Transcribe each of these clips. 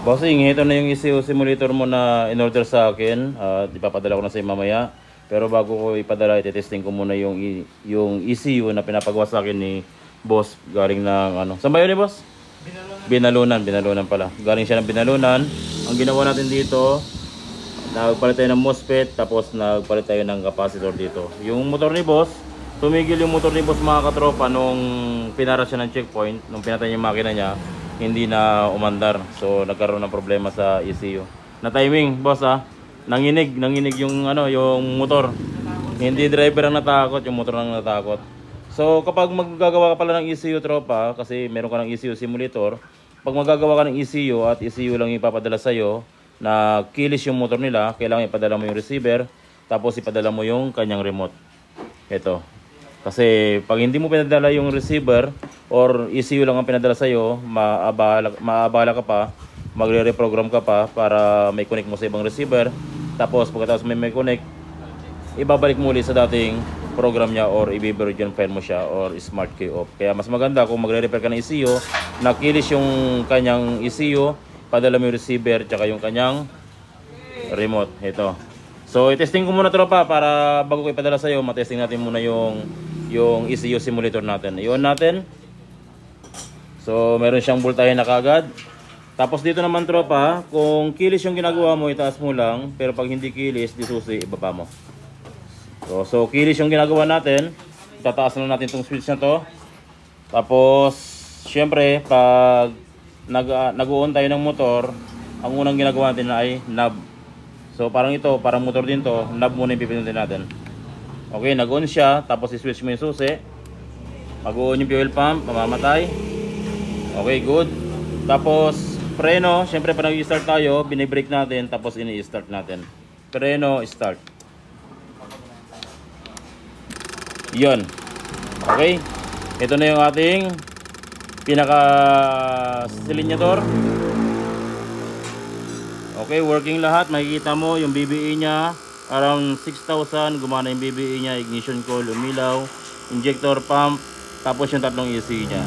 Bossing, ito na yung ECU simulator mo na in-order sa akin. At ipapadala ko na sa iyo mamaya. Pero bago ko ipadala, ititesting ko muna yung ECU na pinapagawa sa akin ni boss. Galing ng ano. Saan ba yun eh, boss? Binalunan pala. Galing siya ng Binalunan. Ang ginawa natin dito, nagpalit tayo ng MOSFET, tapos nagpalit tayo ng capacitor dito. Yung motor ni boss, tumigil yung motor ni boss mga katropa nung pinara siya ng checkpoint, nung pinatay yung makina niya, hindi na umandar. So nagkaroon ng problema sa ECU. Na timing, boss nanginig yung yung motor. Hindi driver ang natakot, yung motor ang natakot. So kapag maggagawa ka pala ng ECU tropa, kasi meron ka ng ECU simulator, pag magagawa ka ng ECU at ECU lang ipapadala sa'yo, na kilis yung motor nila, kailangan ipadala mo yung receiver, tapos ipadala mo yung kanyang remote. Ito. Kasi pag hindi mo pinadala yung receiver or ECU lang ang pinadala sa'yo, maabala ka pa, magre-reprogram ka pa para may connect mo sa ibang receiver. Tapos pagkatapos may connect, ibabalik mo ulit sa dating program niya or i-version file mo siya or smart key off. Kaya mas maganda kung magre-repair ka ng ECU, nakilis yung kanyang ECU, padala mo yung receiver tsaka yung kanyang remote. Ito. So i-testing ko muna tropa para bago ko ipadala sa'yo, matesting natin muna yung ECU simulator natin. I-on natin. So meron siyang voltahe na kagad. Tapos dito naman tropa, kung kilis yung ginagawa mo, itaas mo lang. Pero pag hindi kilis, di susi, ibaba mo. So kilis yung ginagawa natin. Tataas na natin itong switch na to. Tapos syempre pag nag-on tayo ng motor, ang unang ginagawa natin ay knob. So parang ito, parang motor din to, knob muna yung pipindutin natin. Okay, nag-on siya, tapos i-switch mo yung susi. Mag-on yung fuel pump, mamamatay. Okay, good. Tapos preno, syempre pag nag-i-start tayo, binibrake natin, tapos ini-start natin. Preno, start. Yon. Okay. Ito na yung ating pinaka silinyador. Okay, working lahat. Makikita mo yung BBE niya around 6,000. Gumana yung BBE niya, ignition coil, umilaw, injector pump, tapos yung tatlong ECU niya.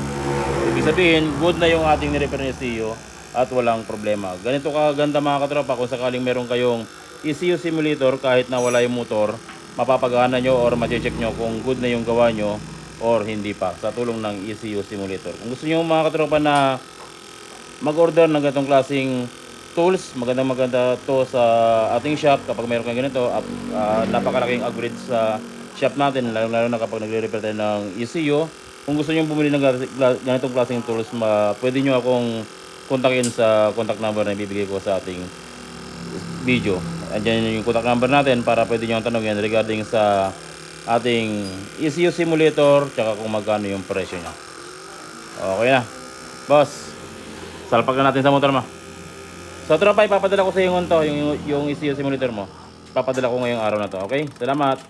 Ibig sabihin, good na yung ating nirepair na ECU at walang problema. Ganito kaganda mga katropa kung sakaling meron kayong ECU simulator kahit na wala yung motor, mapapagana nyo or ma-check nyo kung good na yung gawa nyo or hindi pa sa tulong ng ECU simulator. Kung gusto niyo mga katropa na mag-order ng ganitong klaseng tools, maganda to sa ating shop kapag mayroon kang ganito. Napakalaking upgrade sa shop natin, lalo na kapag nagre-repair tayo ng ECU. Kung gusto niyo bumili ng ganitong klaseng tools, pwede niyo akong kontakin sa contact number na ibibigay ko sa ating video. Andiyan yung contact number natin para pwede niyo tanongin regarding sa ating ECU simulator tsaka kung magkano yung presyo niya. Okay na boss, salpag na natin sa motor mo. So tropa, ipapadala ko sa iyo yung ECU simulator mo. Ipapadala ko ngayong araw na to. Okay, salamat.